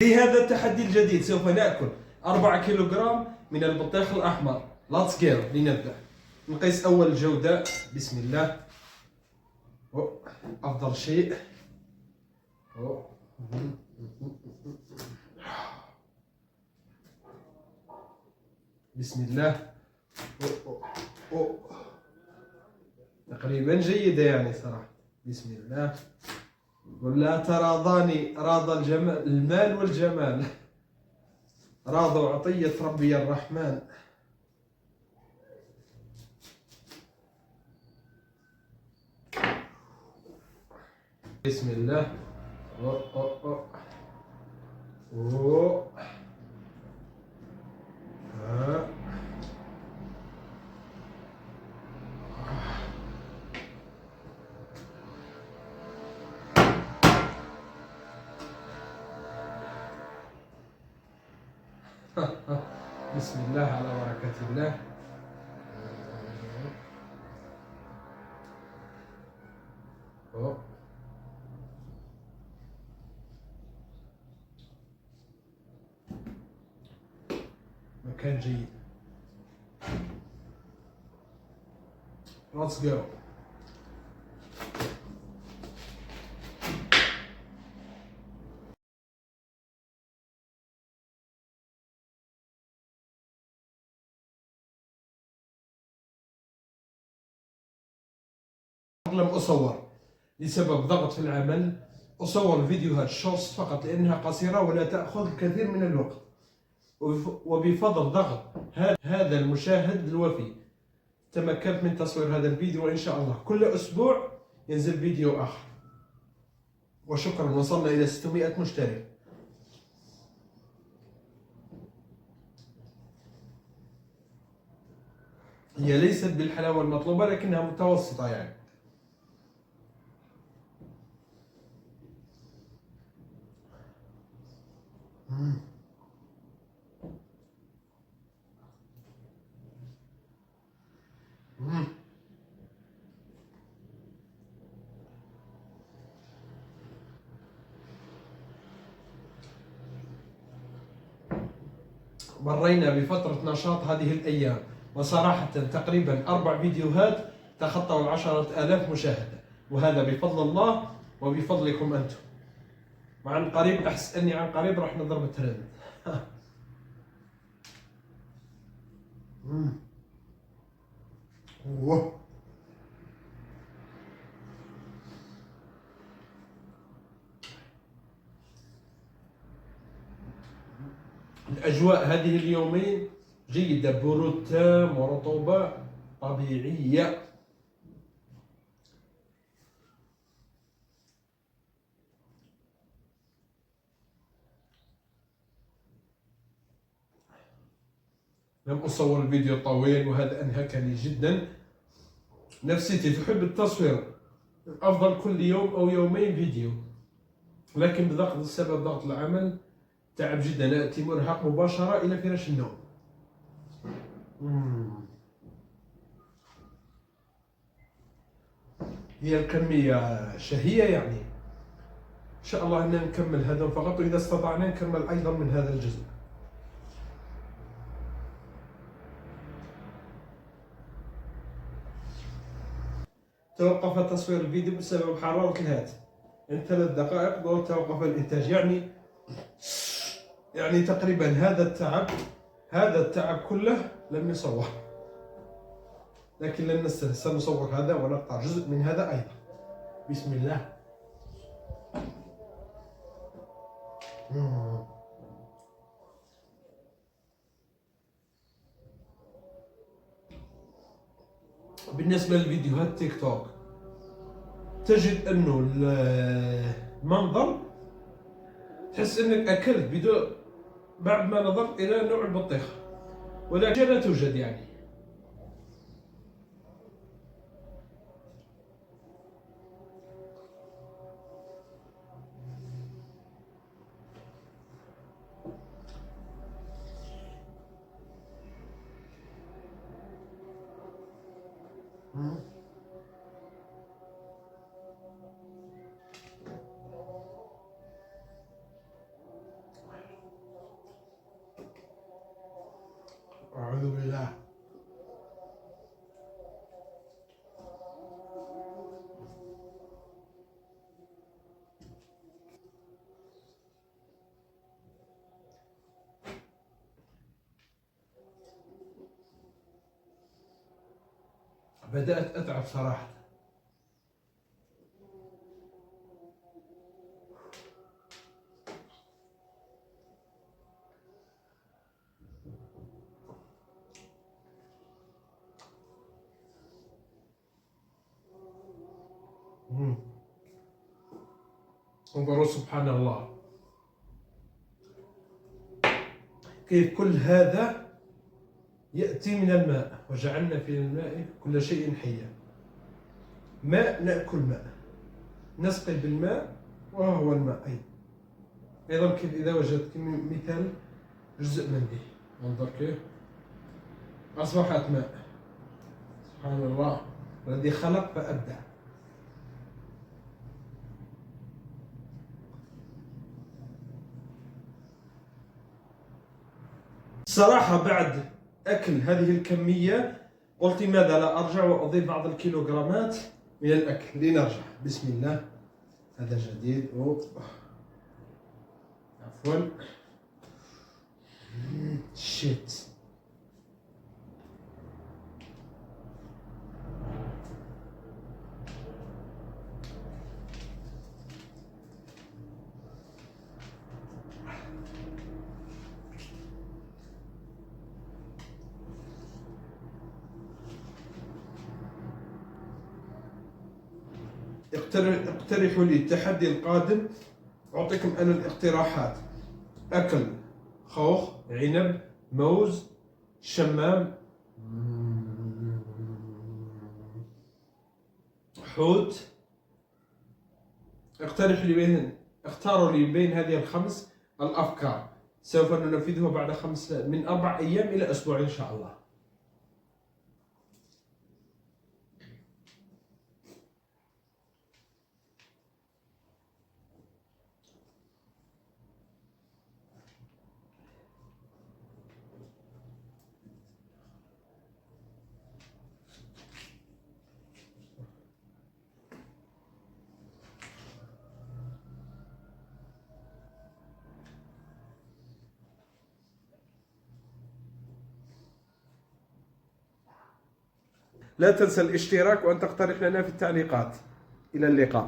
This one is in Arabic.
ولهذا التحدي الجديد سوف نأكل 4 كيلوغرام من البطيخ الأحمر. Let's go. لنبدأ. نقيس أول جودة. بسم الله. أفضل شيء. بسم الله. تقريبا جيدة يعني صراحة. بسم الله. ولا تراضاني راضى الجمال المال والجمال، راضوا عطية ربي الرحمن. بسم الله. بسم الله على بركة الله. مكان جيد. Let's go. لم أصور لسبب ضغط في العمل، أصور فيديوهات شورتس فقط لأنها قصيرة ولا تأخذ الكثير من الوقت، وبفضل ضغط هذا المشاهد الوفي تمكنت من تصوير هذا الفيديو، وإن شاء الله كل أسبوع ينزل فيديو آخر. وشكرا، وصلنا إلى 600 مشترك. هي ليست بالحلاوة المطلوبة لكنها متوسطة يعني. مرينا بفترة نشاط هذه الأيام، وصراحة تقريبا 4 فيديوهات تخطوا 10,000 مشاهدة، وهذا بفضل الله وبفضلكم أنتم. وعن قريب أحس أني عن قريب راح نضرب ترند. الأجواء هذه اليومين جيدة، برود تام ورطوبة طبيعية. لم أصور الفيديو طويل وهذا أنهكني جدا. نفسيتي تحب التصوير، أفضل كل يوم أو يومين فيديو، لكن بسبب ضغط العمل تعب جدا، أتي مرهق مباشرة إلى فراش النوم. هي الكمية شهية يعني. إن شاء الله أننا نكمل هذا فقط، وإذا استطعنا نكمل أيضا من هذا الجزء. توقف تصوير الفيديو بسبب حرارة الهاتف. إن 3 دقائق توقف الإنتاج، يعني تقريبا هذا التعب كله لم يصور، لكن لن نستسهل، سنصور هذا ونقطع جزء من هذا أيضا. بسم الله. بالنسبة لفيديوهات تيك توك تجد أنه المنظر تحس أنك أكلت بدون بعد ما نظرت إلى نوع البطيخة، ولكن لا توجد يعني. أعوذ بالله. بدأت أتعب صراحة. انظروا سبحان الله كيف كل هذا يأتي من الماء، وجعلنا في الماء كل شيء حيا. ماء نأكل ماء، نسقي بالماء وهو الماء أيضا كيف إذا وجدت مثال جزء منه، انظر كيف أصبحت ماء. سبحان الله الذي خلق فأبدع. الصراحة بعد أكل هذه الكمية قلت لماذا لا أرجع وأضيف بعض الكيلوغرامات من الأكل لنرجع. بسم الله. هذا جديد. عفوا. شيت. اقترحوا لي التحدي القادم، أعطيكم أنا الاقتراحات: أكل خوخ، عنب، موز، شمام، حوت. اختاروا لي بين هذه الخمس الأفكار، سوف ننفذها بعد من 4 أيام إلى أسبوع إن شاء الله. لا تنسى الاشتراك وأن تقترح لنا في التعليقات. إلى اللقاء.